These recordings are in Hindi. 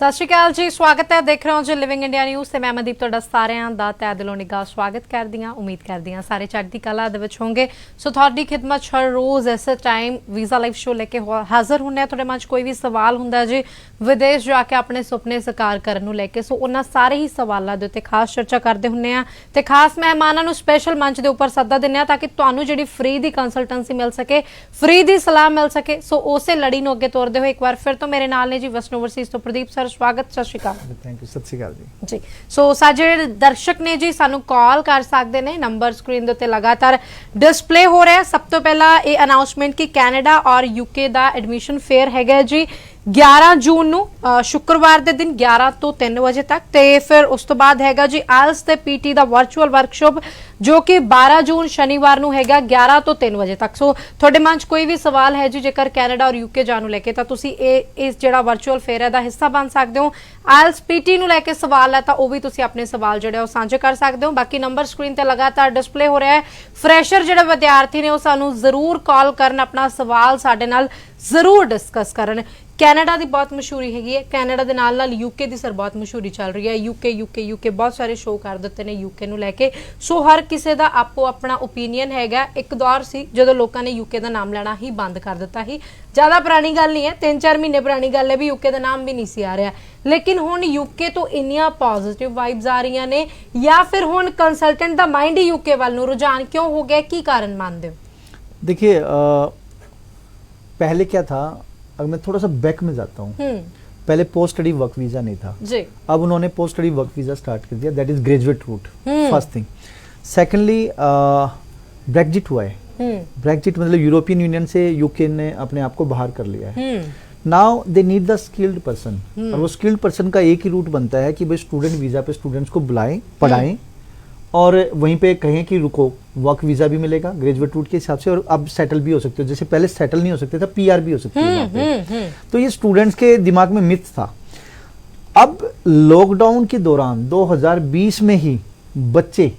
सत श्री अकाल जी, स्वागत है। देख रहे हो जी लिविंग इंडिया न्यूज़ ते मैं मनदीप तुहाडा सारिਆਂ ਦਾ ਤਹਿ ਦਿਲੋਂ ਨਿੱਘਾ स्वागत करदी हां। उम्मीद करदी हां सारे चढ़दी कला दे विच होंगे। सो तुहाडी खिदमत हर रोज़ इस टाइम वीज़ा लाइव शो लेके हाज़र हुंदे आ। तुहाडे मन च कोई भी सवाल हुंदा जी विदेश जाके अपने सुपने साकार करन नूं लेके, सो उन्हां सारे ही सवालां दे उत्ते खास चर्चा करदे हुंदे आ ते खास मेहमानां नूं स्पैशल मंच दे उपर सद्दा दिंदे आ ताकि तुहानूं जिहड़ी फ्री दी कंसलटेंसी मिल सके, फ्री दी सलाह मिल सके। सो उसे लड़ी नूं अगे तोरदे होए एक बार फिर तो मेरे नाल ने जी वेस्टर्न ओवरसीज़ तो प्रदीप सर, स्वागत। सत श्री अकाल। Thank you. सत श्री अकाल जी। सो साडे दर्शक ने जी सानू कॉल कर सकते हैं, नंबर स्क्रीन दे उत्ते लगातार डिस्पले हो रहा है। सब तो पहला ये अनाउंसमेंट कि कैनेडा और यूके दा एडमिशन फेयर है जी 11 जून नूं शुक्रवार के दिन 11 तो 3 बजे तक, ते फिर उस तो बाद हैगा जी आइल्स ते पीटी दा वर्चुअल वर्कशॉप जो कि 12 जून शनिवार नूं हैगा 11 तो 3 बजे तक। सो थोड़े मन च कोई भी सवाल है जी जेकर कैनेडा और यूके जाने लेके तो तुसी इस जिहड़ा वर्चुअल फेयर है दा हिस्सा बन सकते हो। आइल्स पीटी नूं लेके सवाल है तो वह भी तुसी अपने सवाल जिहड़े साझे कर सकते हो। बाकी नंबर स्क्रीन ते लगातार डिस्पले हो रहा है। फ्रैशर जिहड़े विद्यार्थी ने सानू जरूर कॉल करन, अपना सवाल साडे नाल जरूर डिस्कस करन। कैनेडा की बहुत मशहूरी हैगी है, कैनेडा के नाल नाल यूके की सर बहुत मशहूरी चल रही है। यूके यूके यूके बहुत सारे शो कर दिते ने यूके नूं लैके। सो हर किसी का आपो अपना ओपीनियन हैगा। एक दौर सी जदों लोगों ने यूके का नाम लेना ही बंद कर दिता ही, ज़्यादा पुरानी गल नहीं है, 3-4 महीने पुरानी गल है भी यूके का नाम भी नहीं सी आ रहा। लेकिन हुण यूके तो इन्नियां पॉजिटिव वाइब्स आ रही ने, या फिर हुण कंसलटेंट का माइंड ही यूके वाल नूं रुझान क्यों हो गया, की कारण मानते हो? देखिए पहले क्या था, अगर मैं थोड़ा सा बैक में जाता हूँ, पहले पोस्ट स्टडी वर्क वीजा नहीं था जी। अब उन्होंने post study work visa start कर दिया, that is graduate route, first thing. Secondly Brexit हुआ है। ब्रेक्जिट मतलब यूरोपियन यूनियन से यूके ने अपने आप को बाहर कर लिया है। Now they need the skilled person, और वो स्किल्ड पर्सन का एक ही रूट बनता है कि भाई स्टूडेंट वीजा पे स्टूडेंट्स को बुलाएं, पढ़ाएं और वहीं पे कहें कि रुको, वर्क वीजा भी मिलेगा ग्रेजुएट रूट के हिसाब से, और अब सेटल भी हो सकते हो। जैसे पहले सेटल नहीं हो सकते था, पीआर भी हो सकती है। तो ये स्टूडेंट्स के दिमाग में मिथ था। अब लॉकडाउन के दौरान 2020 में ही बच्चे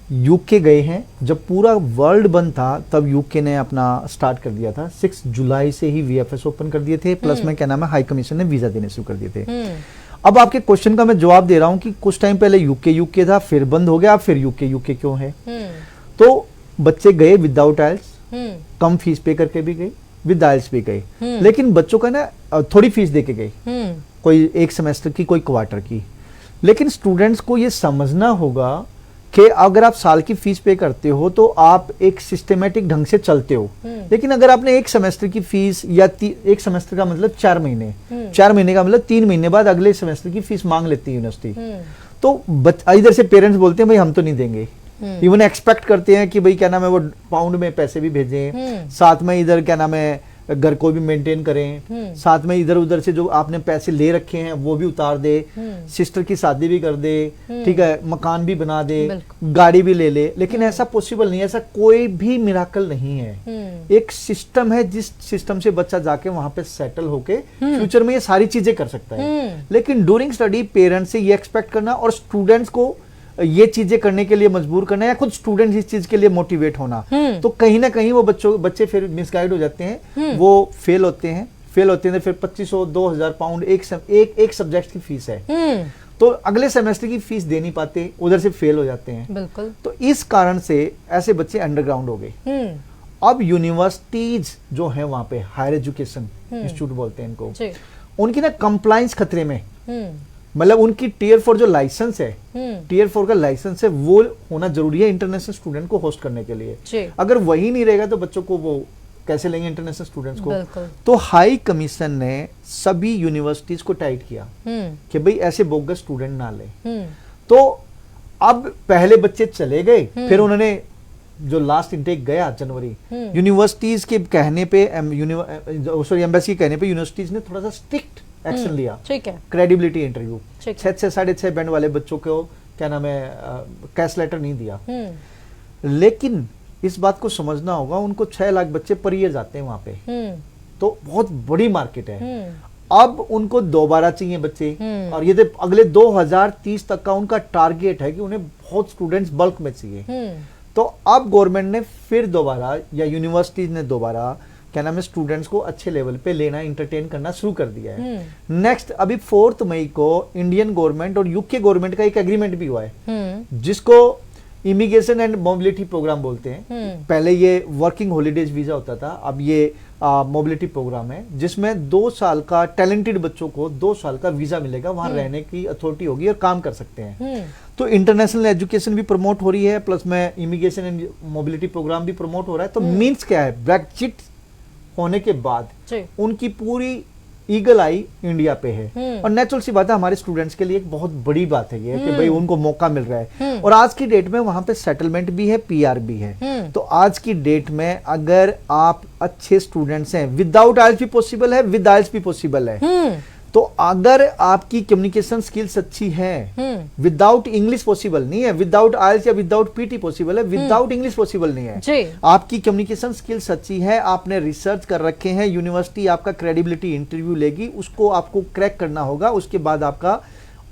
यूके गए हैं। जब पूरा वर्ल्ड बंद था तब यूके ने अपना स्टार्ट कर दिया था। 6 जुलाई से ही वीएफएस ओपन कर दिए थे, प्लस में क्या नाम है हाई कमीशन ने वीजा देने शुरू कर दिए थे। अब आपके क्वेश्चन का मैं जवाब दे रहा हूं कि कुछ टाइम पहले यूके था, फिर बंद हो गया, फिर यूके क्यों है? तो बच्चे गए विदाउट आइल्स, कम फीस पे करके भी गए, विद आइल्स भी गए, लेकिन बच्चों का ना थोड़ी फीस देके गए, कोई एक सेमेस्टर की, कोई क्वार्टर की। लेकिन स्टूडेंट्स को ये समझना होगा कि अगर आप साल की फीस पे करते हो तो आप एक सिस्टमेटिक ढंग से चलते हो। लेकिन अगर आपने एक सेमेस्टर की फीस या एक सेमेस्टर का मतलब 4 महीने, 4 महीने का मतलब 3 महीने बाद अगले सेमेस्टर की फीस मांग लेती है यूनिवर्सिटी, तो इधर से पेरेंट्स बोलते हैं भाई हम तो नहीं देंगे, इवन एक्सपेक्ट करते हैं कि भाई क्या नाम है वो पाउंड में पैसे भी भेजें, साथ में इधर क्या नाम है घर को भी मेंटेन करें, साथ में इधर उधर से जो आपने पैसे ले रखे हैं वो भी उतार दे, सिस्टर की शादी भी कर दे, ठीक है, मकान भी बना दे, गाड़ी भी ले ले। लेकिन ऐसा पॉसिबल नहीं है, ऐसा कोई भी मिराकल नहीं है। एक सिस्टम है जिस सिस्टम से बच्चा जाके वहां पे सेटल होके फ्यूचर में ये सारी चीजें कर सकता है। लेकिन ड्यूरिंग स्टडी पेरेंट्स से ये एक्सपेक्ट करना और स्टूडेंट्स को ये चीजें करने के लिए मजबूर करना, या खुद स्टूडेंट इस चीज के लिए मोटिवेट होना, तो कहीं ना कहीं वो बच्चे फिर मिसगाइड हो जाते हैं, वो फेल होते हैं फिर 2500-2000 पाउंड एक सब्जेक्ट की फीस है, तो अगले सेमेस्टर की फीस दे नहीं पाते, उधर से फेल हो जाते हैं। बिल्कुल। तो इस कारण से ऐसे बच्चे अंडरग्राउंड हो गए। अब यूनिवर्सिटीज जो है वहां पे हायर एजुकेशन इंस्टीट्यूट बोलते हैं इनको, उनकी ना कंप्लायंस खतरे में, मतलब उनकी टियर 4 जो लाइसेंस है, टियर 4 का लाइसेंस है, वो होना जरूरी है इंटरनेशनल स्टूडेंट को होस्ट करने के लिए। अगर वही नहीं रहेगा तो बच्चों को वो कैसे लेंगे इंटरनेशनल स्टूडेंट्स को? तो हाई कमीशन ने सभी यूनिवर्सिटीज को टाइट किया कि भाई ऐसे बोगस स्टूडेंट ना ले। तो अब पहले बच्चे चले गए, फिर उन्होंने जो लास्ट इनटेक गया जनवरी, यूनिवर्सिटीज के कहने पे, एम्बेसी के कहने पे यूनिवर्सिटीज ने थोड़ा सा स्ट्रिक्ट एक्शन लिया। ठीक है। क्रेडिबिलिटी इंटरव्यू 6 से 6.5 बैंड वाले बच्चों को क्या नाम है कैश लेटर नहीं दिया। लेकिन इस बात को समझना होगा, उनको 6 लाख बच्चे पर ईयर जाते हैं वहां पे, तो बहुत बड़ी मार्केट है। अब उनको दोबारा चाहिए बच्चे, और ये अगले 2030 तक का उनका टारगेट है कि उन्हें बहुत स्टूडेंट्स बल्क में चाहिए। तो अब गवर्नमेंट ने फिर दोबारा, या यूनिवर्सिटीज ने दोबारा क्या नाम है स्टूडेंट्स को अच्छे लेवल पे लेना, इंटरटेन करना शुरू कर दिया है। नेक्स्ट अभी 4 मई को इंडियन गवर्नमेंट और यूके गवर्नमेंट का एक एग्रीमेंट भी हुआ है जिसको इमिग्रेशन एंड मोबिलिटी प्रोग्राम बोलते हैं। पहले ये वर्किंग हॉलीडेज वीजा होता था, अब ये मोबिलिटी प्रोग्राम है जिसमें 2 साल का टैलेंटेड बच्चों को 2 साल का वीजा मिलेगा, वहां रहने की अथॉरिटी होगी और काम कर सकते हैं। तो इंटरनेशनल एजुकेशन भी प्रमोट हो रही है, प्लस में इमिग्रेशन एंड मोबिलिटी प्रोग्राम भी प्रमोट हो रहा है। तो मीन्स क्या है, ब्रेक्जिट होने के बाद उनकी पूरी ईगल आई इंडिया पे है और नेचुरल सी बात है हमारे स्टूडेंट्स के लिए एक बहुत बड़ी बात है ये कि भाई उनको मौका मिल रहा है और आज की डेट में वहां पे सेटलमेंट भी है, पीआर भी है। तो आज की डेट में अगर आप अच्छे स्टूडेंट्स हैं, विदाउट आइल्स भी पॉसिबल है, विद आइल्स भी पॉसिबल है। तो अगर आपकी कम्युनिकेशन स्किल्स अच्छी है, विदाउट इंग्लिश पॉसिबल नहीं है, विदाउट आइल्स या विदाउट पीटी पॉसिबल है, विदाउट इंग्लिश पॉसिबल नहीं है। आपकी कम्युनिकेशन स्किल्स अच्छी है, आपने रिसर्च कर रखे हैं, यूनिवर्सिटी आपका क्रेडिबिलिटी इंटरव्यू लेगी, उसको आपको क्रैक करना होगा, उसके बाद आपका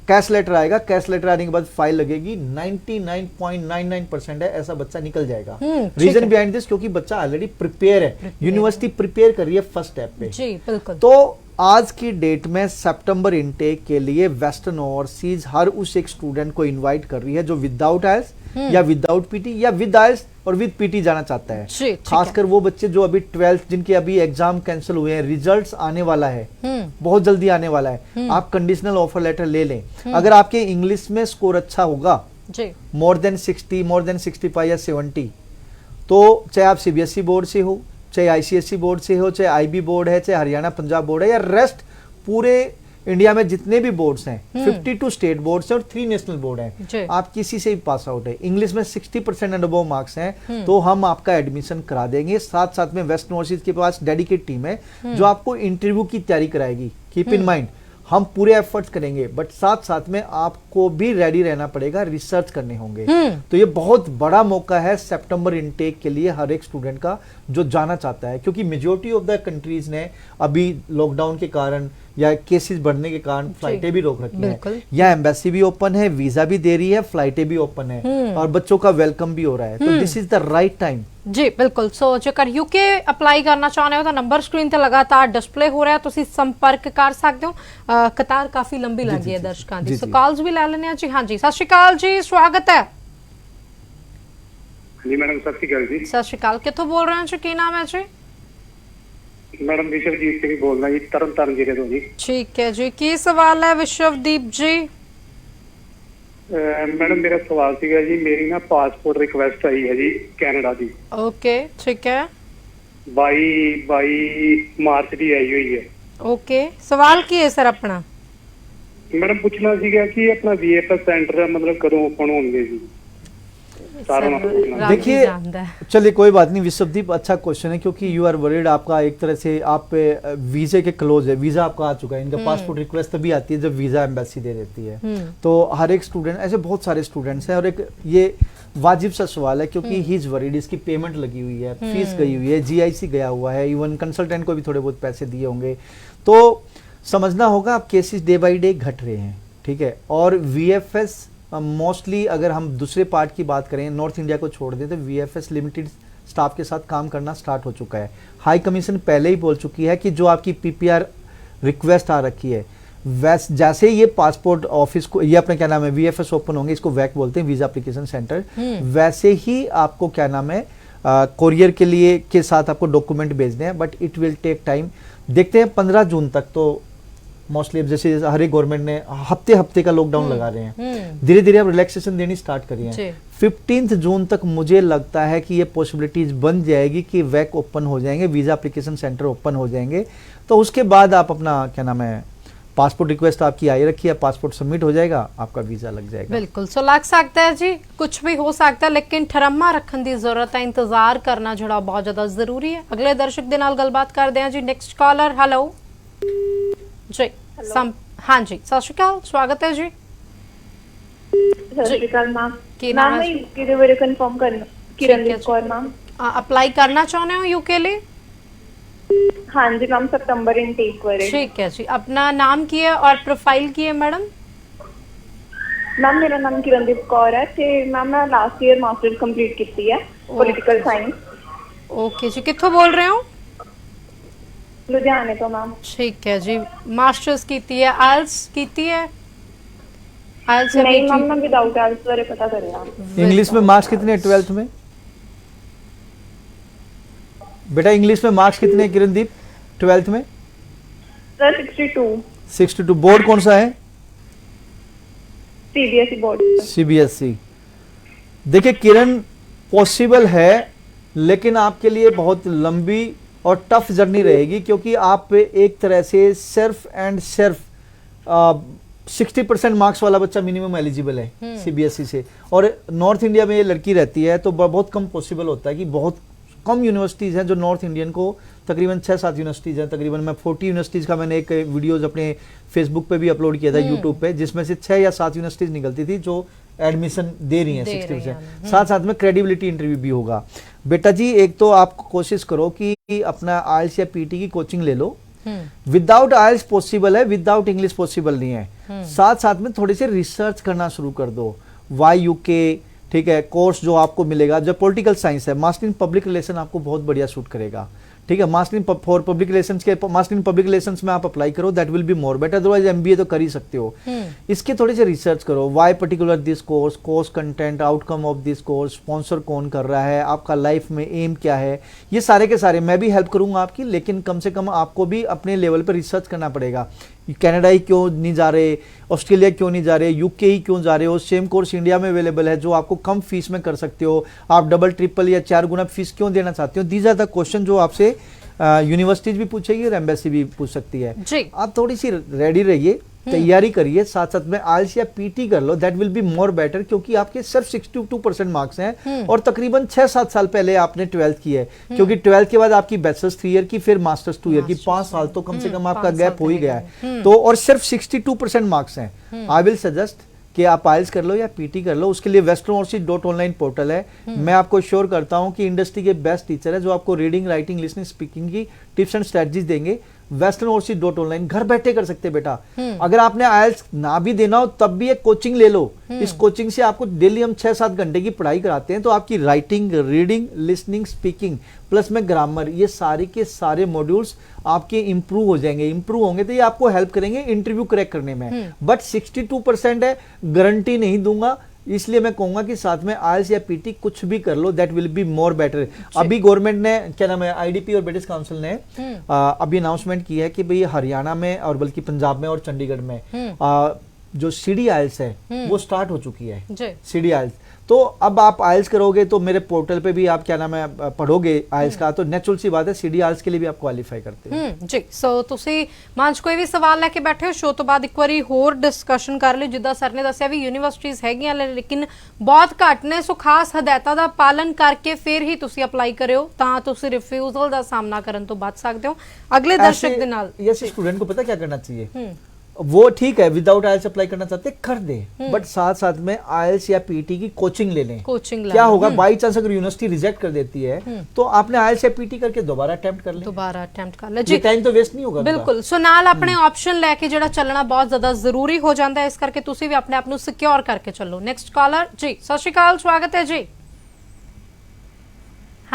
कैश लेटर आएगा, कैश लेटर आने के बाद फाइल लगेगी, 99.99% है ऐसा बच्चा निकल जाएगा। रीजन बिहाइंड दिस क्योंकि बच्चा ऑलरेडी प्रिपेयर है, यूनिवर्सिटी प्रिपेयर कर रही है फर्स्ट स्टेप पे। जी बिल्कुल। तो आज की डेट में सितंबर इनटेक के लिए वेस्टर्न ओवरसीज हर उस एक स्टूडेंट को इनवाइट कर रही है जो विदाउट आइल्स या विदाउट पीटी या विद आइल्स और विद पीटी जाना चाहता है। खासकर वो बच्चे जो अभी 12th जिनके अभी एग्जाम कैंसिल हुए हैं, रिजल्ट्स आने वाला है, बहुत जल्दी आने वाला है, आप कंडीशनल ऑफर लेटर ले लें। अगर आपके इंग्लिश में स्कोर अच्छा होगा, मोर देन 60, मोर देन 65 या 70, तो चाहे आप सीबीएसई बोर्ड से हो, चाहे आईसीएसई बोर्ड से हो, चाहे आईबी बोर्ड है, चाहे हरियाणा पंजाब बोर्ड है या रेस्ट पूरे इंडिया में जितने भी बोर्ड्स हैं, 52 स्टेट बोर्ड्स हैं और 3 नेशनल बोर्ड हैं, आप किसी से भी पास आउट है, इंग्लिश में 60% एंड अबव मार्क्स हैं, तो हम आपका एडमिशन करा देंगे। साथ साथ में वेस्टर्न ओवरसीज के पास डेडिकेट टीम है जो आपको इंटरव्यू की तैयारी कराएगी। कीप इन माइंड हम पूरे एफर्ट्स करेंगे, बट साथ साथ में आपको भी रेडी रहना पड़ेगा, रिसर्च करने होंगे। तो ये बहुत बड़ा मौका है सितंबर इनटेक के लिए हर एक स्टूडेंट का जो जाना चाहता है, क्योंकि मेजॉरिटी ऑफ द कंट्रीज ने अभी लॉकडाउन के कारण या केसेस बढ़ने के कारण फ्लाइटें भी रोक रखी हैं, या एम्बेसी भी ओपन है, वीजा भी दे रही है, फ्लाइटें भी ओपन है और बच्चों का वेलकम भी हो रहा है। तो this is the right time. जी बिल्कुल। सो जेकर यूके अप्लाई करना चाहते हो तो नंबर स्क्रीन ਤੇ लगातार डिस्प्ले हो रहा है, ਤੁਸੀਂ संपर्क कर सकते हो। कतार काफी लंबी लगी है दर्शकों की, सो कॉल्स भी ले लेने जी। हाँ जी, सत श्री अकाल जी, स्वागत है जी मैडम। सत श्री अकाल जी। सत श्री अकाल, कित्थों बोल रहे हैं जी, की नाम है जी? मैडम विश्वजीत सिंह बोल रहा जी, तरन तारण जिले तो जी। ठीक है जी, की सवाल है विश्वदीप जी? मैडम मेरा सवाल सीगा जी, मेरी ना पासपोर्ट रिक्वेस्ट आई है जी कनाडा दी। ओके ठीक है। 22 मार्च दी आई हुई है। ओके, सवाल की है सर अपना? मैडम पूछना सीगा कि अपना वीएफएस सेंटर मतलब कदों ओपन होंगे जी? देखिए चलिए कोई बात नहीं विश्वदीप, अच्छा क्वेश्चन है क्योंकि यू आर वरीड, आपका एक तरह से आप पे वीजे के क्लोज है, वीजा आपका आ चुका है, इनका पासपोर्ट रिक्वेस्ट तभी आती है जब वीजा एम्बेसी दे देती है। तो हर एक स्टूडेंट, ऐसे बहुत सारे स्टूडेंट्स हैं और एक ये वाजिब सा सवाल है क्योंकि ही इज वरीड, इसकी पेमेंट लगी हुई है, फीस गई हुई है, जीआईसी गया हुआ है, इवन कंसल्टेंट को भी थोड़े बहुत पैसे दिए होंगे। तो समझना होगा आप केसेस डे बाई डे घट रहे हैं, ठीक है। और वीएफएस मोस्टली अगर हम दूसरे पार्ट की बात करें, नॉर्थ इंडिया को छोड़ दें तो वीएफएस लिमिटेड स्टाफ के साथ काम करना स्टार्ट हो चुका है। हाई कमीशन पहले ही बोल चुकी है कि जो आपकी पीपीआर रिक्वेस्ट आ रखी है, जैसे ये पासपोर्ट ऑफिस को, ये अपने क्या नाम है वीएफएस ओपन होंगे, इसको वैक बोलते हैं, वीजा एप्लीकेशन सेंटर, वैसे ही आपको क्या नाम है कोरियर के लिए के साथ आपको डॉक्यूमेंट भेजने हैं, but it will take time. देखते हैं 15 जून तक तो मोस्टली, अब जैसे हर एक गवर्नमेंट ने हफ्ते हफ्ते का लॉकडाउन लगा रहे हैं, धीरे धीरे अब रिलैक्सेशन देनी स्टार्ट करी है। 15 जून तक मुझे लगता है कि ये पॉसिबिलिटीज बन जाएगी कि वैक ओपन हो जाएंगे, वीजा एप्लीकेशन सेंटर ओपन हो जाएंगे, तो उसके बाद आप अपना क्या नाम है पासपोर्ट रिक्वेस्ट आपकी आई रखी है, पासपोर्ट सबमिट हो जाएगा, आपका वीजा लग जाएगा। बिल्कुल, सो लग सकता है जी, कुछ भी हो सकता है, लेकिन ठरम्मा रखने की जरूरत है, इंतजार करना जोड़ा बहुत ज्यादा जरूरी है। अगले दर्शक दे नाल गलबात करते हैं जी। नेक्स्ट कॉलर, हेलो जी। हाँ जी, सत श्री अकाल, स्वागत है जी। सत श्री अकाल मैम। की नाम है? किदे बारे कंफर्म करना, किरणदीप कौर मैम। अप्लाई करना चाहते हो यूके लिए? हाँ जी मैम, सितंबर इनटेक बारे। ठीक है जी, अपना नाम की है और प्रोफाइल की है मैडम? मैम मेरा नाम किरणदीप कौर है ते मैम मैं लास्ट ईयर मास्टर्स कंप्लीट की है पॉलिटिकल साइंस। ओके जी, कित्थों बोल रहे हो? ਲੁਧਿਆਣੇ ਤੋਂ ਮੈਮ। ठीक है जी, मास्टर्स कीती है, आइल्स कीती है? आइल्स ਨਹੀਂ ਮੈਮ, ਮੈਂ ਵਿਦਆਊਟ ਆਇਲਸ ਬਾਰੇ ਪਤਾ ਕਰਿਆ। इंग्लिश में मार्क्स कितने हैं 12th में? बेटा इंग्लिश में मार्क्स कितने हैं किरणदीप 12th में? सर 62। 62। बोर्ड कौन सा है? CBSE board. सीबीएसई। देखिए किरण, पॉसिबल है, लेकिन आपके लिए बहुत लंबी और टफ जर्नी रहेगी, क्योंकि आप एक तरह से सिर्फ एंड सिर्फ 60% मार्क्स वाला बच्चा मिनिमम एलिजिबल है सीबीएसई से, और नॉर्थ इंडिया में ये लड़की रहती है तो बहुत कम पॉसिबल होता है कि बहुत कम यूनिवर्सिटीज हैं जो नॉर्थ इंडियन को, तकरीबन 6-7 यूनिवर्सिटीज हैं, तकरीबन मैं 40 यूनिवर्सिटीज का मैंने एक वीडियोज अपने फेसबुक पे भी अपलोड किया था, यूट्यूब पे, जिसमें से 6 या 7 यूनिवर्सिटीज निकलती थी जो एडमिशन दे रही हैं 60%। साथ साथ में क्रेडिबिलिटी इंटरव्यू भी होगा। बेटा जी, एक तो आप कोशिश करो कि अपना आइल्स या पीटी की कोचिंग ले लो। विदाउट आइल्स पॉसिबल है, विदाउट इंग्लिश पॉसिबल नहीं है। साथ साथ में थोड़ी सी रिसर्च करना शुरू कर दो। YUK, ठीक है, कोर्स जो आपको मिलेगा, जो पॉलिटिकल साइंस है, मास्टर इन पब्लिक रिलेशन आपको बहुत बढ़िया सूट करेगा। ठीक है, master in for public relations के, मास्टर इन पब्लिक रिलेशंस में आप अप्लाई करो, that will be more better. Otherwise MBA तो कर ही सकते हो। इसके थोड़े से रिसर्च करो, why particular this course, course content, outcome of this course, sponsor कौन कर रहा है, आपका लाइफ में एम क्या है, ये सारे के सारे मैं भी हेल्प करूंगा आपकी, लेकिन कम से कम आपको भी अपने लेवल पर रिसर्च करना पड़ेगा। कनाडा ही क्यों नहीं जा रहे, ऑस्ट्रेलिया क्यों नहीं जा रहे, यूके ही क्यों जा रहे हो, सेम कोर्स इंडिया में अवेलेबल है जो आपको कम फीस में कर सकते हो, आप डबल ट्रिपल या 4 गुना फीस क्यों देना चाहते हो। दीज आर द क्वेश्चन जो आपसे यूनिवर्सिटीज भी पूछेगी और एम्बेसी भी पूछ सकती है जी। आप थोड़ी सी रेडी रहिए, तैयारी करिए, साथ साथ में आइल्स या पीटी कर लो, that will be more better, क्योंकि आपके सिर्फ 62% मार्क्स हैं और तकरीबन 6-7 साल पहले आपने 12th की है, क्योंकि 12th के बाद आपकी बैचलर्स 3 ईयर की, फिर मास्टर्स 2 ईयर की, 5 साल तो कम से कम आपका गैप हो ही गया है। तो और सिर्फ 62% मार्क्स हैं। आई विल सजेस्ट कि आप आइल्स कर लो या पीटी कर लो। उसके लिए westernorchid.online पोर्टल है। मैं आपको श्योर करता हूं कि इंडस्ट्री के बेस्ट टीचर है जो आपको रीडिंग, राइटिंग, लिसनिंग, स्पीकिंग की टिप्स एंड स्ट्रेटजीज देंगे। westernorchid.online घर बैठे कर सकते बेटा। अगर आपने आइल्स ना भी देना हो तब भी एक कोचिंग ले लो। इस कोचिंग से आपको डेली हम 6-7 घंटे की पढ़ाई कराते हैं, तो आपकी writing, reading, listening, speaking plus में ग्रामर, ये सारे के सारे मॉड्यूल्स आपके इंप्रूव हो जाएंगे। इंप्रूव होंगे तो ये आपको हेल्प करेंगे इंटरव्यू क्रैक करने में। बट 62% है, गारंटी नहीं दूंगा, इसलिए मैं कहूंगा कि साथ में आइल्स या पीटी कुछ भी कर लो, that will be more better. अभी गवर्नमेंट ने, क्या नाम है, आईडीपी और ब्रिटिश काउंसिल ने अभी अनाउंसमेंट की है कि भाई हरियाणा में और बल्कि पंजाब में और चंडीगढ़ में जो सीडी आइल्स है वो स्टार्ट हो चुकी है। सीडी आइल्स, तो अब आप आइल्स करोगे तो मेरे पोर्टल पे भी आप, क्या नाम है, पढ़ोगे आइल्स का, तो नेचुरल सी बात है सीडी आइल्स के लिए भी आप क्वालिफाई करते हैं। जी। सो ਤੁਸੀਂ ਮੰਚ ਕੋਈ ਵੀ ਸਵਾਲ ਲੈ ਕੇ ਬੈਠੇ ਹੋ, ਸ਼ੋ ਤੋਂ ਬਾਅਦ ਇੱਕ ਵਾਰੀ ਹੋਰ ਡਿਸਕਸ਼ਨ ਕਰ ਲਈ। ਜਿੱਦਾਂ ਸਰ ਨੇ ਦੱਸਿਆ ਵੀ ਯੂਨੀਵਰਸਿਟੀਜ਼ ਹੈਗੀਆਂ ਲੇਕਿਨ ਬਹੁਤ ਘੱਟ ਨੇ, ਸੋ ਖਾਸ ਹਦਾਇਤਾਂ ਦਾ ਪਾਲਨ ਕਰਕੇ ਫਿਰ ਹੀ ਤੁਸੀਂ ਅਪਲਾਈ ਕਰਿਓ ਤਾਂ ਤੁਸੀਂ ਰਿਫਿਊਜ਼ਲ ਦਾ ਸਾਹਮਣਾ ਕਰਨ ਤੋਂ ਬਚ ਸਕਦੇ ਹੋ। ਅਗਲੇ ਦਰਸ਼ਕ ਦੇ ਨਾਲ, ऐसे स्टूडेंट को पता क्या करना चाहिए, वो ठीक है विदाउट आइल्स अप्लाई करना चाहते कर दे, बट साथ साथ में आइल्स या पीटी की कोचिंग ले लें। क्या होगा, बाई चांस अगर यूनिवर्सिटी रिजेक्ट कर देती है तो आपने आइल्स या पीटी करके दोबारा अटेम्प्ट कर ले, दोबारा अटेम्प्ट कर ले जी, टाइम तो वेस्ट नहीं होगा। बिल्कुल। सो नाल अपने ऑप्शन लेके ਜਿਹੜਾ ਚੱਲਣਾ ਬਹੁਤ ਜ਼ਿਆਦਾ ਜ਼ਰੂਰੀ ਹੋ ਜਾਂਦਾ ਹੈ, ਇਸ ਕਰਕੇ ਤੁਸੀਂ ਵੀ ਆਪਣੇ ਆਪ ਨੂੰ ਸਿਕਿਉਰ ਕਰਕੇ ਚੱਲੋ। ਨੈਕਸਟ ਕਾਲਰ ਜੀ, ਸਤਿ ਸ਼੍ਰੀ ਅਕਾਲ, ਸਵਾਗਤ ਹੈ ਜੀ।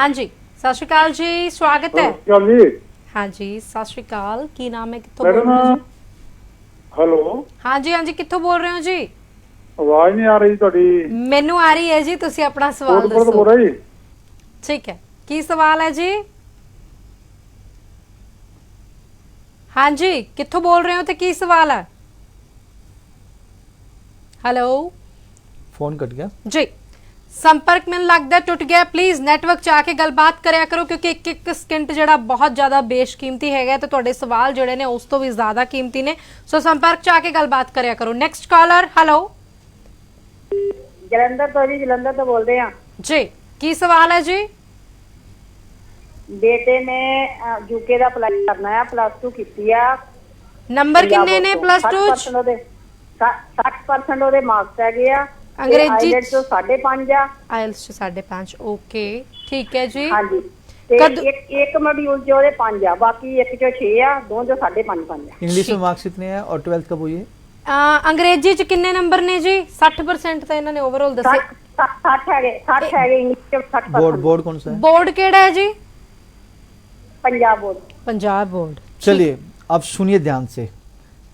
ਹਾਂਜੀ, ਸਤਿ ਸ਼੍ਰੀ ਅਕਾਲ ਜੀ, ਸਵਾਗਤ ਹੈ। ਹਾਂਜੀ, ਸਤਿ ਸ਼੍ਰੀ ਅਕਾਲ, ਕੀ ਨਾਮ ਹੈ, ਕਿੱਥੋਂ ਬੋਲ ਰਹੇ ਹੋ? हेलो, हाँ जी, हाँ जी, कित्थों बोल रहे हो जी? आवाज नहीं आ रही ਤੁਹਾਡੀ। ਮੈਨੂੰ ਆ ਰਹੀ ਹੈ ਜੀ, ਤੁਸੀਂ ਆਪਣਾ ਸਵਾਲ ਦੱਸੋ। ਬੋਲ ਰਹੀ। ਠੀਕ ਹੈ, ਕੀ ਸਵਾਲ ਹੈ ਜੀ? हाँ जी, कित्थों बोल रहे हो ਤੇ ਕੀ ਸਵਾਲ ਹੈ? हेलो, फोन कट गया जी। संपर्क में लगता टुट गया, प्लीज नेटवर्क च आके गलबात करया करो, क्योंकि एक एक सेकंड ਜਿਹੜਾ बहुत ज्यादा बेशकीमती है, तो ਤੁਹਾਡੇ सवाल ਜਿਹੜੇ ਨੇ ਉਸ ਤੋਂ ਵੀ ज्यादा कीमती ने। सो संपर्क च आके गलबात करया करो। Next collar, hello. ਜਲੰਧਰ ਤੋਂ ਜੀ, ਜਲੰਧਰ ਤੋਂ ਬੋਲਦੇ ਆ जी, की सवाल है जी? ਬੇਟੇ ਨੇ ਯੂਕੇ ਦਾ ਅਪਲਾਈ ਕਰਨਾ ਹੈ, +2 ਕੀਤੀ ਆ। नंबर किन्ने ने +2 60% 60% ਉਹਦੇ ਮਾਰਕਸ ਹੈਗੇ ਆ। अंग्रेजी आइलेट्स तो 5.5 ਆ, आइल्स 5.5। ओके, ठीक है जी। ਹਾਂਜੀ। ਤੇ ਇੱਕ ਮੋਡਿਊਲ ਚ ਉਹਦੇ 5 ਆ, ਬਾਕੀ ਇੱਕ ਚ 6 ਆ, ਦੋ ਚ 5.5 ਆ। इंग्लिश में मार्क्स कितने हैं और 12th कब हुई है? अंग्रेजी च किन्ने नंबर ने जी? 60% ਤਾਂ ਇਹਨਾਂ ਨੇ ਓਵਰਆਲ ਦੱਸੇ। 60 ਹੈਗੇ ਇੰਗਲਿਸ਼ ਚ 60%। बोर्ड कौन सा है? बोर्ड ਕਿਹੜਾ ਹੈ ਜੀ? पंजाब बोर्ड। पंजाब बोर्ड। चलिए अब सुनिए ध्यान से।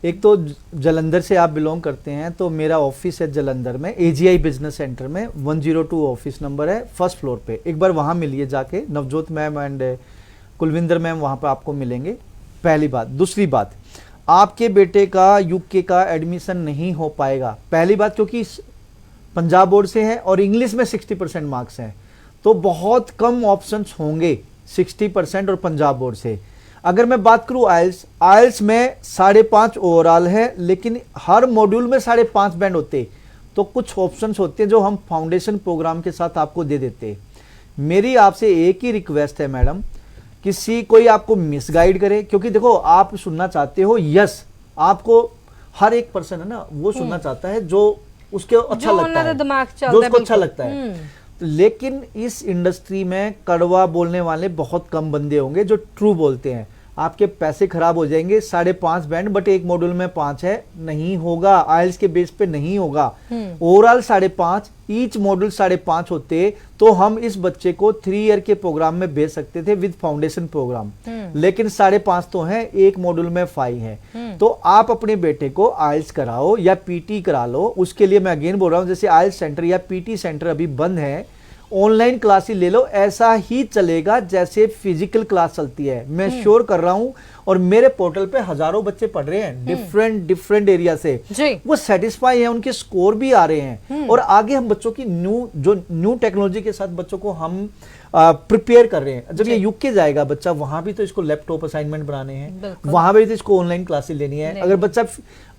एक तो जलंधर से आप बिलोंग करते हैं, तो मेरा ऑफिस है जलंधर में, AGI बिजनेस सेंटर में, 102 ऑफिस नंबर है, फर्स्ट फ्लोर पे। एक बार वहाँ मिलिए जाके, Navjot ma'am and Kulwinder ma'am वहाँ पे आपको मिलेंगे। पहली बात। दूसरी बात, आपके बेटे का यूके का एडमिशन नहीं हो पाएगा। पहली बात, क्योंकि पंजाब बोर्ड से है और इंग्लिश में 60% मार्क्स हैं, तो बहुत कम ऑप्शंस होंगे 60% और पंजाब बोर्ड से। अगर मैं बात करूं आइल्स में 5.5 ओवरऑल है, लेकिन हर मॉड्यूल में 5.5 बैंड होते, तो कुछ ऑप्शंस होते हैं जो हम फाउंडेशन प्रोग्राम के साथ आपको दे देते। मेरी आपसे एक ही रिक्वेस्ट है मैडम, कोई आपको मिसगाइड करे, क्योंकि देखो आप सुनना चाहते हो, यस आपको हर एक पर्सन है ना वो सुनना चाहता है जो उसके अच्छा लगता है, जो उसको अच्छा लगता है। लेकिन इस इंडस्ट्री में कड़वा बोलने वाले बहुत कम बंदे होंगे जो ट्रू बोलते हैं। आपके पैसे खराब हो जाएंगे। 5.5 बैंड बट एक मॉड्यूल में 5 है, नहीं होगा। आइल्स के बेस पे नहीं होगा। ओवरऑल 5.5, ईच मॉड्यूल 5.5 होते तो हम इस बच्चे को 3 ईयर के प्रोग्राम में भेज सकते थे विद फाउंडेशन प्रोग्राम, लेकिन 5.5 तो है, एक मॉड्यूल में 5 है। तो आप अपने बेटे को आइल्स कराओ या पीटी करा लो। उसके लिए मैं अगेन बोल रहा हूं, जैसे आइल्स सेंटर या पीटी सेंटर अभी बंद है, ऑनलाइन क्लासेस ले लो, ऐसा ही चलेगा जैसे फिजिकल क्लास चलती है। मैं श्योर कर रहा हूं, और मेरे पोर्टल पे हजारों बच्चे पढ़ रहे हैं डिफरेंट एरिया से, वो सेटिस्फाई है, उनके स्कोर भी आ रहे हैं। और आगे हम बच्चों की न्यू टेक्नोलॉजी के साथ बच्चों को हम प्रिपेयर कर रहे हैं। जब ये यूके जाएगा बच्चा, वहां भी तो इसको लैपटॉप असाइनमेंट बनाने हैं, वहां भी तो इसको ऑनलाइन क्लासेस लेनी है। अगर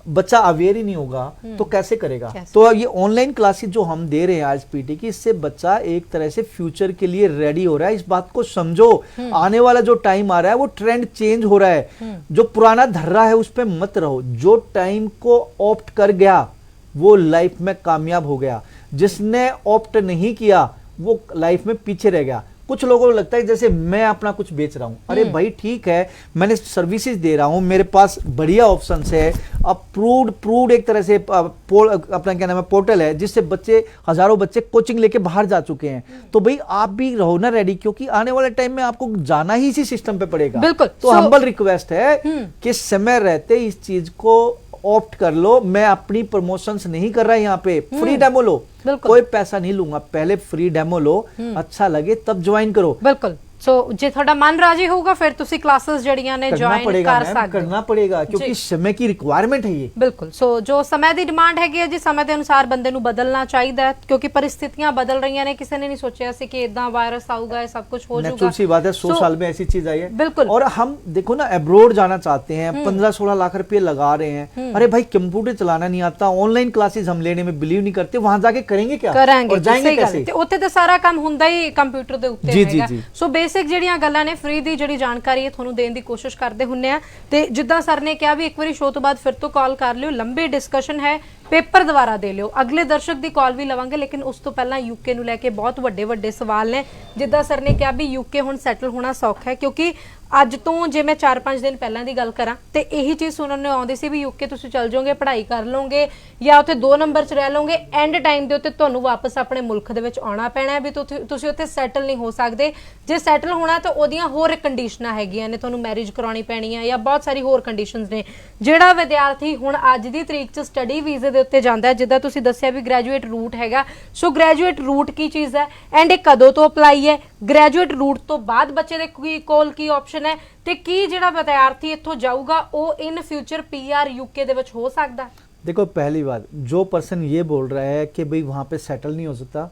बच्चा अवेयर ही नहीं होगा तो कैसे करेगा? तो ये ऑनलाइन क्लासेस जो हम दे रहे हैं आज पीटी की, इससे बच्चा एक तरह से फ्यूचर के लिए रेडी हो रहा है। इस बात को समझो, आने वाला जो टाइम आ रहा है वो ट्रेंड चेंज हो रहा है। जो पुराना धर्रा है उस पे मत रहो। जो टाइम को ऑप्ट कर गया वो लाइफ में कामयाब हो गया, जिसने ऑप्ट नहीं किया वो लाइफ में पीछे रह गया। कुछ लोगों को लगता है जैसे मैं अपना कुछ बेच रहा हूं। अरे भाई ठीक है, मैंने सर्विसेज दे रहा हूं, मेरे पास बढ़िया ऑप्शंस है, अप्रूव्ड एक तरह से अपना क्या नाम है पोर्टल है, जिससे हजारों बच्चे कोचिंग लेके बाहर जा चुके हैं। तो भाई आप भी रहो ना रेडी, क्योंकि आने वाले टाइम में आपको जाना ही इसी सिस्टम पे पड़ेगा। बिल्कुल। तो हम्बल रिक्वेस्ट है कि समय रहते इस चीज को ऑप्ट कर लो। मैं अपनी प्रमोशंस नहीं कर रहा यहाँ पे, फ्री डेमो लो, कोई पैसा नहीं लूंगा, पहले फ्री डेमो लो, अच्छा लगे तब ज्वाइन करो। बिल्कुल। सो जे थोड़ा मन राजी होगा फिर तुसी क्लासेस जड़ियां ने ज्वाइन कर सकते, करना पड़ेगा, क्योंकि समय की रिक्वायरमेंट है ये। बिल्कुल। सो जो समय दी डिमांड हैगी है जी, समय के अनुसार बंदे नु बदलना चाहिए, क्योंकि परिस्थितियां बदल रही हैं ने। किसी ने नहीं सोचा सी कि इतना वायरस आऊगा, सब कुछ हो जाएगा। सी बात है, 100 साल में ऐसी चीज आई है। बिल्कुल। और हम देखो ना, अब्रॉड जाना चाहते हैं, 15-16 लाख रुपए लगा रहे हैं। अरे भाई कंप्यूटर चलाना नहीं आता, ऑनलाइन क्लासेस हम लेने में बिलीव नहीं करते, वहां जाके करेंगे क्या? और जाएंगे कैसे? उत्थे तो सारा काम हुंदा ही कंप्यूटर दे उत्ते हैगा। सो बेसिक जड़ियां गल्लां फ्री दी जी जानकारी है थोनू देने की कोशिश करते हुन्ने आ। ते जिद्दां सर ने कहा भी एक बार शो तो बाद फिर तो कॉल कर लियो, लंबी डिस्कशन है, पेपर दोबारा दे लियो। अगले दर्शक की कॉल भी लवांगे, लेकिन उस तो पहला यूके नू लेके बहुत वड्डे वड्डे सवाल ने। जिद्दां सर ने कहा भी यूके हुण सैटल होना सौखा है, क्योंकि अज तो जे मैं 4-5 दिन पहला की गल करा तो यही चीज़ सुनने आउंदी सी भी यूके तुसीं चल जाओगे, पढ़ाई कर लोगे या उत्थे 2 नंबर च रह लोगे, एंड टाइम दे उत्ते तुहानूं वापस अपने मुल्क दे विच आउणा पैणा है, भी तुसीं उत्थे सैटल नहीं हो सकते। जे सैटल होना तो ओहदियां होर कंडीशनां हैगियां ने, तुहानूं मैरिज कराउणी पैणी है या बहुत सारी होर कंडीशनस ने। जिहड़ा विद्यार्थी हुण अज दी तरीक च स्टडी वीजे दे उत्ते जांदा है, जिद्दां तुसीं दस्सिया भी ग्रैजुएट रूट हैगा, सो ग्रैजुएट रूट की चीज़ है एंड ये कदों तो अप्लाई है, ग्रैजुएट रूट तो बाद बच्चे दे कोल की ऑप्शन है, ते की जिहड़ा विद्यार्थी इत्थों जाऊगा वो इन फ्यूचर PR यूके दे विच हो सकदा है। देखो पहली बात, जो पर्सन ये बोल रहा है कि भाई वहां पे सेटल नहीं हो सकता,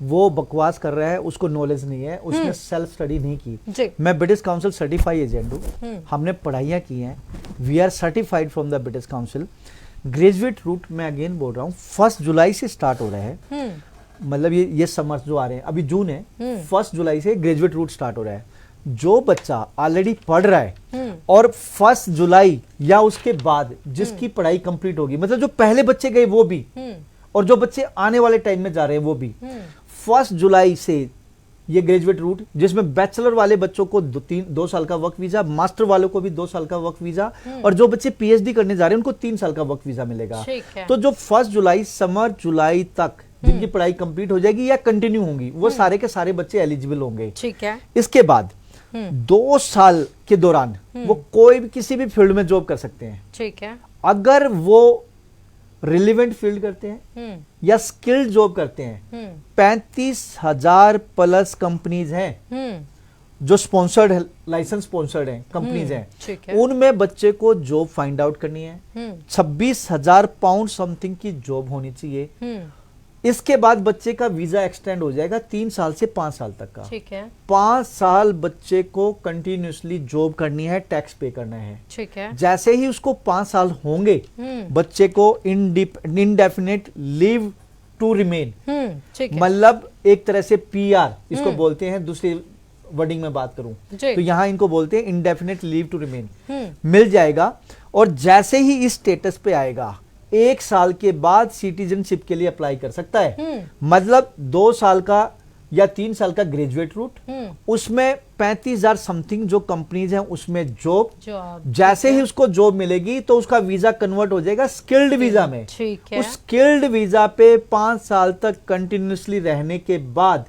वो बकवास कर रहा है, उसको नॉलेज नहीं है, उसने सेल्फ स्टडी नहीं की। मैं ब्रिटिश काउंसिल सर्टिफाइड एजेंट हूँ, हमने पढ़ाइयाँ की हैं, we are certified from the British Council. Graduate route मैं अगेन बोल रहा हूँ 1 जुलाई से स्टार्ट हो रहा है, मतलब ये समर जो आ रहे हैं, अभी जून है, 1 जुलाई से ग्रेजुएट रूट स्टार्ट हो रहा है। जो बच्चा ऑलरेडी पढ़ रहा है और 1 जुलाई या उसके बाद जिसकी पढ़ाई कंप्लीट होगी, मतलब जो पहले बच्चे गए वो भी और जो बच्चे आने वाले टाइम में जा रहे हैं वो भी, 1 जुलाई से ये ग्रेजुएट रूट, जिसमें बैचलर वाले बच्चों को 2 साल का वर्क वीजा, मास्टर वालों को भी 2 साल का वर्क वीजा, और जो बच्चे PhD करने जा रहे हैं उनको 3 साल का वर्क वीजा मिलेगा। तो जो 1 जुलाई समर जुलाई तक जिनकी पढ़ाई कंप्लीट हो जाएगी या कंटिन्यू होंगी, वो सारे के सारे बच्चे एलिजिबल होंगे। ठीक है। इसके बाद 2 साल के दौरान वो कोई भी किसी भी फील्ड में जॉब कर सकते हैं। ठीक है। अगर वो रिलेवेंट फील्ड करते हैं या स्किल्ड जॉब करते हैं, 35,000 प्लस कंपनीज हैं जो स्पॉन्सर्ड है, लाइसेंस स्पॉन्सर्ड हैं, कंपनीज हैं, उनमें बच्चे को जॉब फाइंड आउट करनी है। 26,000 पाउंड समथिंग की जॉब होनी चाहिए। इसके बाद बच्चे का वीजा एक्सटेंड हो जाएगा 3 साल से 5 साल तक का। ठीक है। 5 साल बच्चे को कंटिन्यूसली जॉब करनी है, टैक्स पे करना है। ठीक है। जैसे ही उसको 5 साल होंगे, बच्चे को इनडेफिनेट लीव टू रिमेन, मतलब एक तरह से पीआर इसको बोलते हैं, दूसरी वर्डिंग में बात करूं तो यहां इनको बोलते हैं इंडेफिनेट लीव टू रिमेन, मिल जाएगा। और जैसे ही इस स्टेटस पे आएगा, 1 साल के बाद सिटीजनशिप के लिए अप्लाई कर सकता है। मतलब 2 साल का या 3 साल का ग्रेजुएट रूट, उसमें 35,000 समथिंग जो कंपनीज हैं उसमें जॉब। जैसे ही उसको जॉब मिलेगी तो उसका वीजा कन्वर्ट हो जाएगा स्किल्ड वीजा में। उस स्किल्ड वीजा पे 5 साल तक कंटिन्यूसली रहने के बाद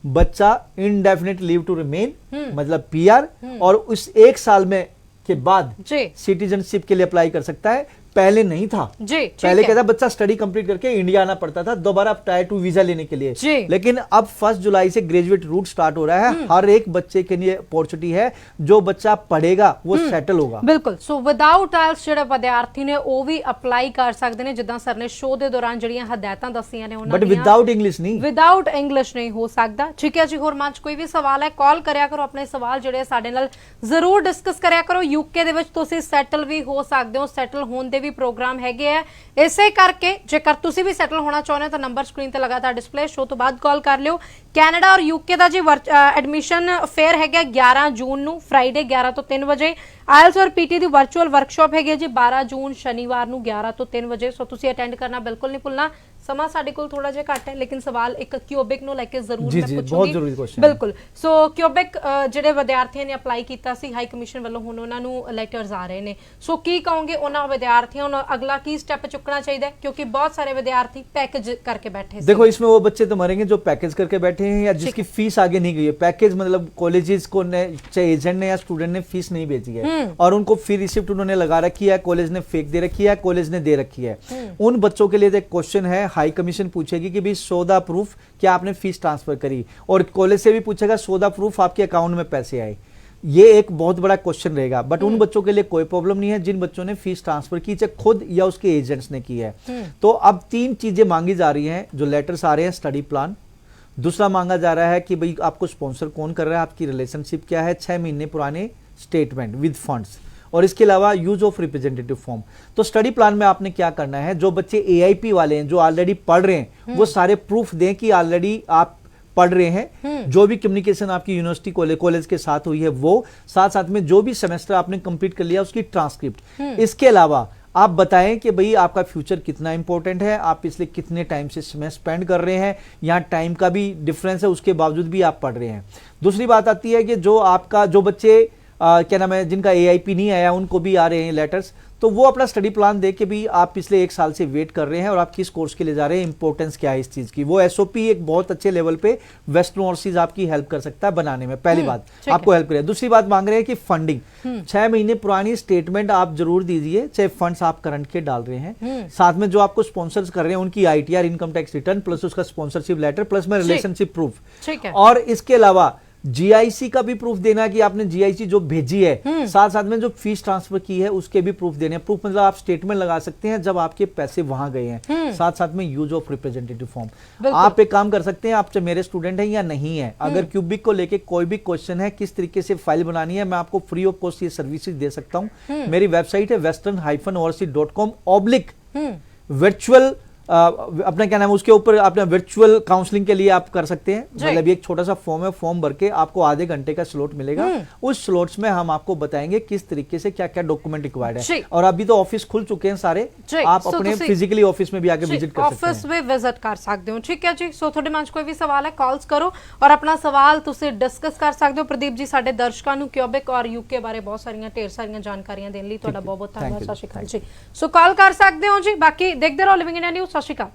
बच्चा इनडेफिनेट लीव टू रिमेन, मतलब पीआर, और उस 1 साल में के बाद सिटीजनशिप के लिए अप्लाई कर सकता है। पहले नहीं था जी, पहले क्या था, बच्चा स्टडी कंप्लीट करके इंडिया आना पड़ता था दोबारा टायर 2 वीजा लेने के लिए। लेकिन अब 1 जुलाई से ग्रेजुएट रूट स्टार्ट हो रहा है। हर एक बच्चे के लिए अपॉर्चुनिटी है, जो बच्चा पढ़ेगा वो सेटल होगा। बिल्कुल। सो विदाउट आइल्स ਜਿਹੜੇ ਵਿਦਿਆਰਥੀ ਨੇ ਉਹ ਵੀ ਅਪਲਾਈ ਕਰ ਸਕਦੇ ਨੇ, ਜਿੱਦਾਂ ਸਰ ਨੇ ਸ਼ੋਅ ਦੇ ਦੌਰਾਨ ਜਿਹੜੀਆਂ ਹਦਾਇਤਾਂ ਦੱਸੀਆਂ ਨੇ ਉਹਨਾਂ ਦੀਆਂ। ਬਟ ਵਿਦਾਊਟ ਇੰਗਲਿਸ਼ ਨਹੀਂ, ਵਿਦਾਊਟ ਇੰਗਲਿਸ਼ ਨਹੀਂ ਹੋ ਸਕਦਾ। ਠੀਕ ਹੈ ਜੀ। ਹੋਰ ਮਨ ਚ ਕੋਈ ਵੀ ਸਵਾਲ ਹੈ, ਕਾਲ ਕਰਿਆ ਕਰੋ, ਆਪਣੇ ਸਵਾਲ ਜਿਹੜੇ ਸਾਡੇ ਨਾਲ ਜ਼ਰੂਰ ਡਿਸਕਸ ਕਰਿਆ ਕਰੋ। ਯੂਕੇ ਦੇ ਵਿੱਚ ਤੁਸੀਂ ਸੈਟਲ ਵੀ ਹੋ ਸਕਦੇ ਹੋ, ਸੈਟਲ ਹੋਣ ਦੇ ਵੀ ਪ੍ਰੋਗਰਾਮ ਹੈਗੇ ਆ। ਇਸੇ ਕਰਕੇ ਜੇਕਰ ਤੁਸੀਂ ਵੀ ਸੈਟਲ ਹੋਣਾ ਚਾਹੁੰਦੇ ਹੋ ਤਾਂ ਨੰਬਰ ਸਕਰੀਨ ਤੇ ਲਗਾਤਾਰ ਡਿਸਪਲੇ, ਸ਼ੋਅ ਤੋਂ ਬਾਅਦ ਕਾਲ ਕਰ ਲਿਓ। ਕੈਨੇਡਾ ਔਰ ਯੂਕੇ ਦਾ ਜੀ ਐਡਮਿਸ਼ਨ ਫੇਅਰ ਹੈਗਾ 11 ਜੂਨ ਨੂੰ, ਫਰਾਈਡੇ 11 ਤੋਂ 3 ਵਜੇ। ਆਇਲਸ ਔਰ ਪੀਟੀ ਦੀ ਵਰਚੁਅਲ ਵਰਕਸ਼ਾਪ ਹੈਗੀ ਜੀ 12 ਜੂਨ ਸ਼ਨੀਵਾਰ ਨੂੰ 11 ਤੋਂ 3 ਵਜੇ। ਸੋ ਤੁਸੀਂ ਅਟੈਂਡ ਕਰਨਾ ਬਿਲਕੁਲ ਨਹੀਂ ਭੁੱਲਣਾ। ਸਮਾਂ ਸਾਡੇ ਕੋਲ ਥੋੜਾ ਜਿਹਾ ਘੱਟ ਹੈ, ਲੇਕਿਨ ਸਵਾਲ ਇੱਕ ਕਿਊਬਿਕ ਨੂੰ ਲੈ ਕੇ ਜ਼ਰੂਰ ਮੈਂ ਪੁੱਛੂੰਗੀ। ਬਹੁਤ ਜ਼ਰੂਰੀ ਕੁਐਸਚਨ। ਬਿਲਕੁਲ। ਸੋ ਕਿਊਬਿਕ ਜਿਹੜੇ ਵਿਦਿਆਰਥੀਆਂ ਨੇ ਅਪਲਾਈ ਕੀਤਾ ਸੀ ਹਾਈ ਕਮਿਸ਼ਨ ਵੱਲੋਂ, ਹੁਣ ਉਹਨਾਂ ਨੂੰ ਲੈਟਰਸ ਆ ਰਹੇ ਨੇ। ਸੋ ਕੀ ਕਹੋਗੇ ਉਹਨਾਂ ਵਿਦਿਆਰਥੀਆਂ ਨੂੰ, ਅਗਲਾ ਕੀ स्टेप चुकना चाहिए, क्योंकि बहुत सारे विद्यार्थी पैकेज करके बैठे। देखो, इसमें वो बच्चे तो मरेंगे जो पैकेज करके बैठे हैं या जिसकी फीस आगे नहीं गई है। पैकेज मतलब कॉलेजेस को ने, चाहे एजेंट ने या स्टूडेंट ने फीस नहीं भेजी है और उनको फी रिसिप्ट उन्होंने लगा रखी है, कॉलेज ने फेक दे रखी है, कॉलेज ने दे रखी है। उन बच्चों के लिए एक क्वेश्चन है, हाई कमीशन पूछेगी कि भाई सौदा प्रूफ क्या आपने फीस ट्रांसफर करी, और कॉलेज से भी पूछेगा सौदा प्रूफ आपके अकाउंट में पैसे आए। ये एक बहुत बड़ा क्वेश्चन रहेगा। बट उन बच्चों के लिए कोई प्रॉब्लम नहीं है जिन बच्चों ने फीस ट्रांसफर की, चाहे खुद या उसके एजेंट्स ने की है। तो अब 3 चीजें मांगी जा रही हैं, जो लेटर्स आ रहे हैं, स्टडी प्लान। दूसरा मांगा जा रहा है कि भाई आपको स्पॉन्सर कौन कर रहा है, आपकी रिलेशनशिप क्या है, 6 महीने पुराने स्टेटमेंट विद फंड्स, और इसके अलावा यूज ऑफ रिप्रेजेंटेटिव फॉर्म। तो स्टडी प्लान में आपने क्या करना है, जो बच्चे AIP वाले हैं, जो ऑलरेडी पढ़ रहे हैं, वो सारे प्रूफ दें कि ऑलरेडी आप पढ़ रहे हैं। जो भी कम्युनिकेशन आपकी यूनिवर्सिटी कॉलेज के साथ हुई है वो, साथ साथ में जो भी सेमेस्टर आपने कंप्लीट कर लिया उसकी ट्रांसक्रिप्ट। इसके अलावा आप बताएं कि भाई आपका फ्यूचर कितना इंपॉर्टेंट है, आप पिछले कितने टाइम से समय स्पेंड कर रहे हैं, यहाँ टाइम का भी डिफरेंस है, उसके बावजूद भी आप पढ़ रहे हैं। दूसरी बात आती है कि जो बच्चे क्या नाम है, जिनका AIP नहीं आया, उनको भी आ रहे हैं लेटर्स, तो वो अपना स्टडी प्लान दे के भी आप पिछले 1 साल से वेट कर रहे हैं और आप किस कोर्स के लिए जा रहे हैं, इंपॉर्टेंस क्या है इस चीज की। वो SOP एक बहुत अच्छे लेवल पे वेस्टर्न ओवरसीज आपकी हेल्प कर सकता है बनाने में। पहली बात आपको हेल्प करेगा। दूसरी बात मांग रहे हैं कि फंडिंग, 6 महीने पुरानी स्टेटमेंट आप जरूर दीजिए, चाहे फंड्स आप करंट के डाल रहे हैं, साथ में जो आपको स्पॉन्सर्स कर रहे हैं उनकी ITR income tax return plus उसका स्पॉन्सरशिप लेटर प्लस में रिलेशनशिप प्रूफ, और इसके अलावा GIC का भी प्रूफ देना कि आपने GIC जो भेजी है, साथ साथ में जो फीस ट्रांसफर की है उसके भी प्रूफ देने हैं। प्रूफ मतलब आप स्टेटमेंट लगा सकते हैं जब आपके पैसे वहां गए हैं, साथ साथ में यूज ऑफ रिप्रेजेंटेटिव फॉर्म। आप एक काम कर सकते हैं, आप चाहे मेरे स्टूडेंट हैं या नहीं है, अगर क्यूबिक को लेके कोई भी क्वेश्चन है, किस तरीके से फाइल बनानी है, मैं आपको फ्री ऑफ कॉस्ट ये सर्विसेज दे सकता हूं। मेरी वेबसाइट है western-overseas.com/virtual अपना क्या नाम है उसके ऊपर अपना वर्चुअल काउंसलिंग के लिए आप कर सकते हैं। मतलब एक छोटा सा फॉर्म है, फॉर्म भर के आपको आधे घंटे का स्लॉट मिलेगा। उस स्लॉट्स में हम आपको बताएंगे किस तरीके से क्या क्या डॉक्यूमेंट रिक्वायर्ड है। और अभी तो ऑफिस खुल चुके हैं सारे, आप अपने फिजिकली ऑफिस में भी आके विजिट कर सकते हैं, ऑफिस में विजिट कर सकते हो। ठीक है जी। सो ਤੁਹਾਡੇ ਮਨ 'ਚ ਕੋਈ ਵੀ ਸਵਾਲ ਹੈ, ਕਾਲਸ ਕਰੋ और अपना सवाल ਤੁਸੀਂ डिस्कस कर सकते हो। प्रदीप जी ਸਾਡੇ ਦਰਸ਼ਕਾਂ ਨੂੰ ਕਿਊਬਿਕ और यूके ਬਾਰੇ ਬਹੁਤ ਸਾਰੀਆਂ ਢੇਰ ਸਾਰੀਆਂ ਜਾਣਕਾਰੀਆਂ ਦੇਣ ਲਈ ਤੁਹਾਡਾ ਬਹੁਤ ਬਹੁਤ ਧੰਨਵਾਦ। ਸਤਿ ਸ਼੍ਰੀ ਅਕਾਲ ਜੀ। ਸੋ ਕਾਲ ਕਰ ਸਕਦੇ ਹੋ ਜੀ। ਬਾਕੀ ਦੇਖਦੇ ਰਹੋ ਲਿਵਿੰਗ ਇੰਡੀਆ ਨਿਊਜ਼। ਸਤਿ ਸ਼੍ਰੀ ਅਕਾਲ।